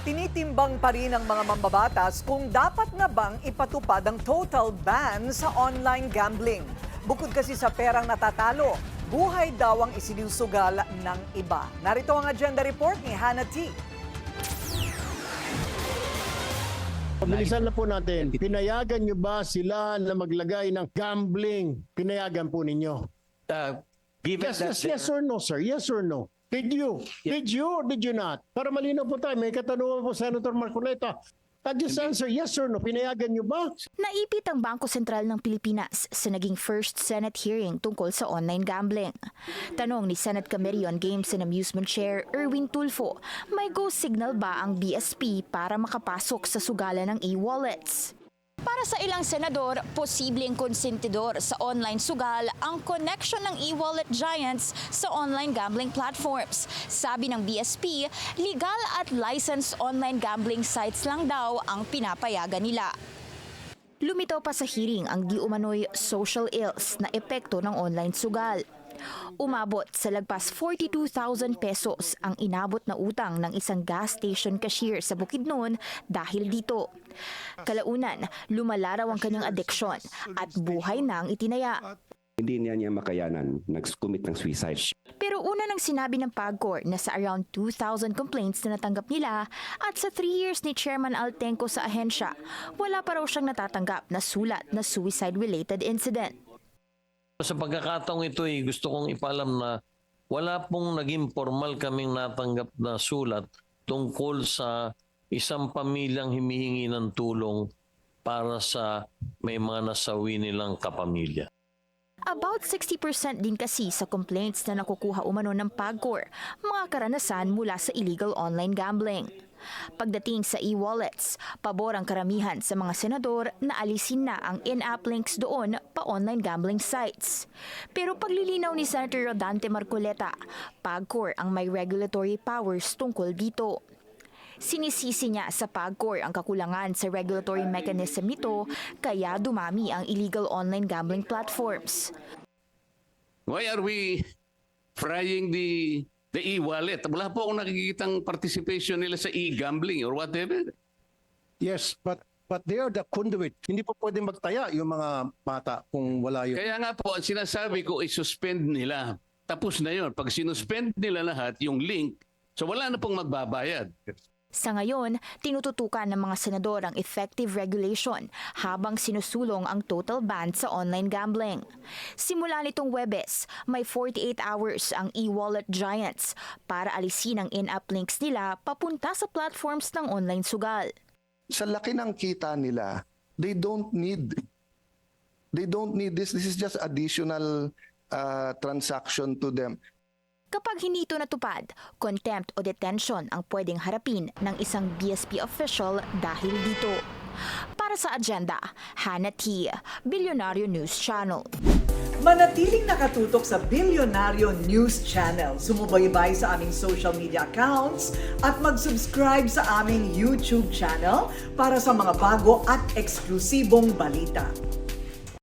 Tinitimbang pa rin ng mga mambabatas kung dapat na bang ipatupad ang total ban sa online gambling. Bukod kasi sa perang natatalo, buhay daw ang isinusugal ng iba. Narito ang agenda report ni Hannah T. Pabilisan na po natin. Pinayagan nyo ba sila na maglagay ng gambling? Pinayagan po ninyo? Given Yes, yes or no, sir? Yes or no? Did you? Did you or did you not? Para malinaw po tayo, may katanungan po Senator Marcoleta. Just answer yes or no. Pinayagan nyo ba? Naipit ang Bangko Sentral ng Pilipinas sa naging first Senate hearing tungkol sa online gambling. Tanong ni Senate Committee on Games and Amusement Chair Erwin Tulfo, may go signal ba ang BSP para makapasok sa sugalan ng e-wallets? Para sa ilang senador, posibleng konsentidor sa online sugal ang connection ng e-wallet giants sa online gambling platforms. Sabi ng BSP, legal at licensed online gambling sites lang daw ang pinapayagan nila. Lumitaw pa sa hearing ang di umano'y social ills na epekto ng online sugal. Umabot sa lagpas 42,000 pesos ang inabot na utang ng isang gas station cashier sa Bukidnon dahil dito. Kalaunan, lumala raw ang kanyang adeksyon at buhay na ang itinaya. Hindi niya makayanan, nag-commit ng suicide. Pero una nang sinabi ng PAGCOR na sa around 2,000 complaints na natanggap nila at sa 3 years ni Chairman Altenco sa ahensya, wala pa raw siyang natatanggap na sulat na suicide-related incident. Sa pagkakataong ito, gusto kong ipaalam na wala pong naging formal kaming natanggap na sulat tungkol sa isang pamilyang humihingi ng tulong para sa may mga nasawi nilang kapamilya. About 60% din kasi sa complaints na nakukuha umano ng PAGCOR, mga karanasan mula sa illegal online gambling. Pagdating sa e-wallets, pabor ang karamihan sa mga senador na alisin na ang in-app links doon pa online gambling sites. Pero paglilinaw ni Senator Rodante Marcoleta, PAGCOR ang may regulatory powers tungkol dito. Sinisisi niya sa PAGCOR ang kakulangan sa regulatory mechanism nito kaya dumami ang illegal online gambling platforms. Why are we frying the e-wallet? Wala po akong nakikitang participation nila sa e-gambling or whatever. Yes, but they are the conduit. Hindi po pwedeng magtaya yung mga bata kung wala yun. Kaya nga po, ang sinasabi ko, i-suspend nila. Tapos na yun. Pag sinuspend nila lahat, yung link, so wala na pong magbabayad. Sa ngayon, tinututukan ng mga senador ang effective regulation habang sinusulong ang total ban sa online gambling. Simula nitong Huwebes, may 48 hours ang e-wallet giants para alisin ang in-app links nila papunta sa platforms ng online sugal. Sa laki ng kita nila, they don't need this. This is just additional transaction to them. Kapag hindi ito natupad, contempt o detention ang pwedeng harapin ng isang BSP official dahil dito. Para sa agenda, Hannah T., Bilyonaryo News Channel. Manatiling nakatutok sa Bilyonaryo News Channel. Sumubaybay sa aming social media accounts at mag-subscribe sa aming YouTube channel para sa mga bago at eksklusibong balita.